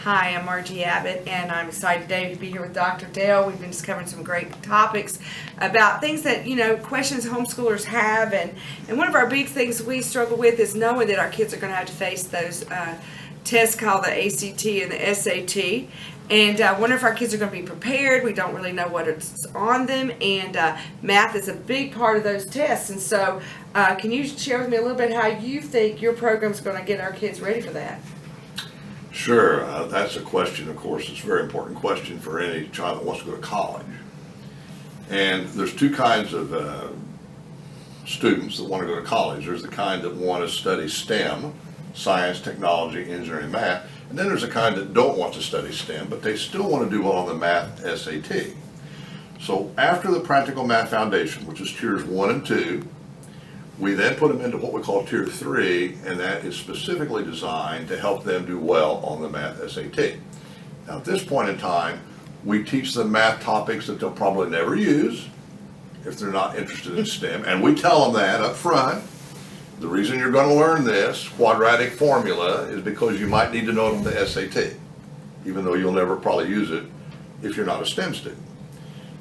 Hi, I'm Margie Abbott, and I'm excited today to be here with Dr. Dale. We've been just covering some great topics about things that, questions homeschoolers have. And one of our big things we struggle with is knowing that our kids are going to have to face those tests called the ACT and the SAT. And one of our kids are going to be prepared. We don't really know what is on them. And math is a big part of those tests. And so can you share with me a little bit how you think your program is going to get our kids ready for that? Sure, that's a question, of course, it's a very important question for any child that wants to go to college. And there's two kinds of students that want to go to college. There's the kind that want to study STEM, science, technology, engineering, math. And then there's the kind that don't want to study STEM, but they still want to do well on the math SAT. So after the practical math foundation, which is tiers 1 and 2, we then put them into what we call tier 3, and that is specifically designed to help them do well on the math SAT. Now at this point in time, we teach them math topics that they'll probably never use if they're not interested in STEM, and we tell them that up front. The reason you're going to learn this quadratic formula is because you might need to know it on the SAT, even though you'll never probably use it if you're not a STEM student.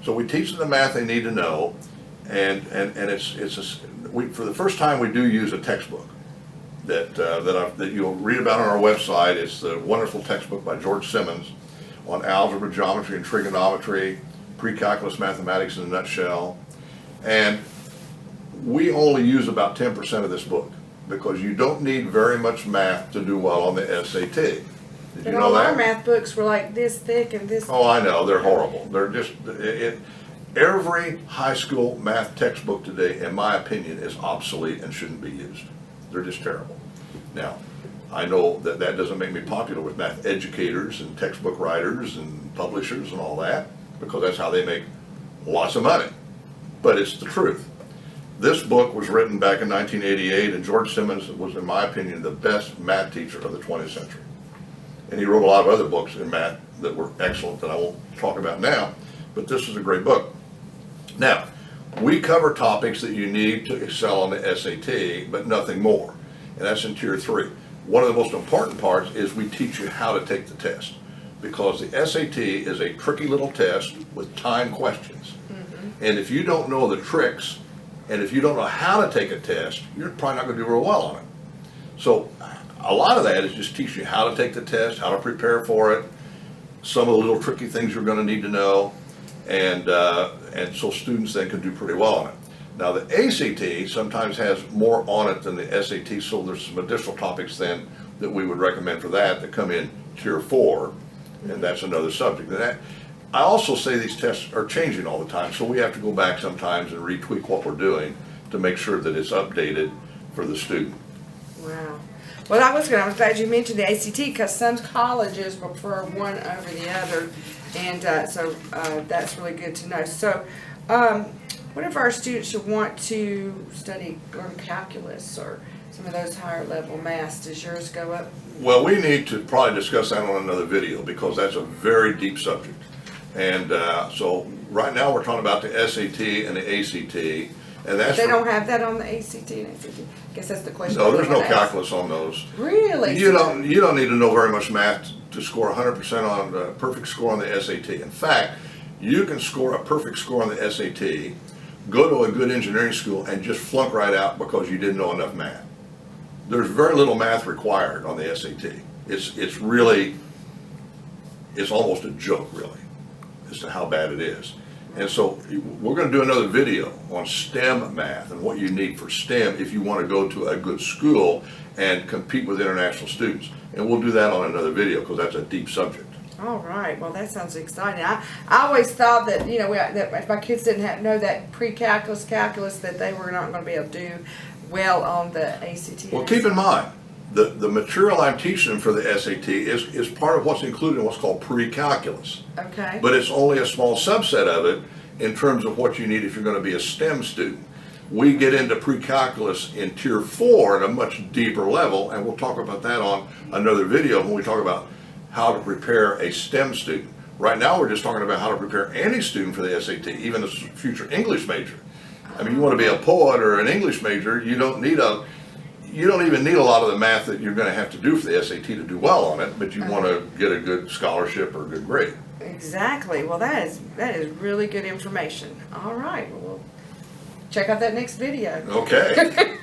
So we teach them the math they need to know, and for the first time we do use a textbook that you'll read about on our website. It's the wonderful textbook by George Simmons on algebra, geometry, and trigonometry, pre-calculus mathematics in a nutshell. And we only use about 10% of this book because you don't need very much math to do well on the SAT. Did you know that? Our math books were like this thick and this. Oh, I know, they're horrible. They're just, every high school math textbook today, in my opinion, is obsolete and shouldn't be used. They're just terrible. Now, I know that that doesn't make me popular with math educators and textbook writers and publishers and all that, because that's how they make lots of money. But it's the truth. This book was written back in 1988, and George Simmons was, in my opinion, the best math teacher of the 20th century. And he wrote a lot of other books in math that were excellent that I won't talk about now, but this is a great book. Now, we cover topics that you need to excel on the SAT, but nothing more, and that's in tier 3. One of the most important parts is we teach you how to take the test, because the SAT is a tricky little test with timed questions. And if you don't know the tricks, and if you don't know how to take a test, you're probably not going to do real well on it. So a lot of that is just teaching you how to take the test, how to prepare for it, some of the little tricky things you're going to need to know, and so students then can do pretty well on it. Now the ACT sometimes has more on it than the SAT, so there's some additional topics then that we would recommend for that come in tier 4, and that's another subject. And I also say these tests are changing all the time, so we have to go back sometimes and retweak what we're doing to make sure that it's updated for the student. Wow. Well, I was glad you mentioned the ACT because some colleges prefer one over the other, and so that's really good to know. So, what if our students should want to learn calculus or some of those higher level maths? Does yours go up? Well, we need to probably discuss that on another video because that's a very deep subject. And so right now we're talking about the SAT and the ACT, and that's They don't have that on the ACT and ACT. I guess that's the question. No, there's no calculus on those. Really? You don't need to know very much math to score 100% on a perfect score on the SAT. In fact, you can score a perfect score on the SAT, go to a good engineering school, and just flunk right out because you didn't know enough math. There's very little math required on the SAT. It's almost a joke, really, as to how bad it is. And so we're going to do another video on STEM math and what you need for STEM if you want to go to a good school and compete with international students. And we'll do that on another video because that's a deep subject. All right. Well, that sounds exciting. I always thought that, that if my kids didn't know that pre-calculus, calculus, that they were not going to be able to do well on the ACT. Well, keep in mind, the material I'm teaching them for the SAT is part of what's included in what's called pre-calculus. Okay. But it's only a small subset of it in terms of what you need if you're going to be a STEM student. We get into pre-calculus in tier 4 at a much deeper level, and we'll talk about that on another video when we talk about how to prepare a STEM student. Right now we're just talking about how to prepare any student for the SAT, even a future English major. I mean, you want to be a poet or an English major, you don't need you don't even need a lot of the math that you're gonna have to do for the SAT to do well on it, but you wanna get a good scholarship or a good grade. Exactly. Well, that is really good information. All right. Well, check out that next video. Okay.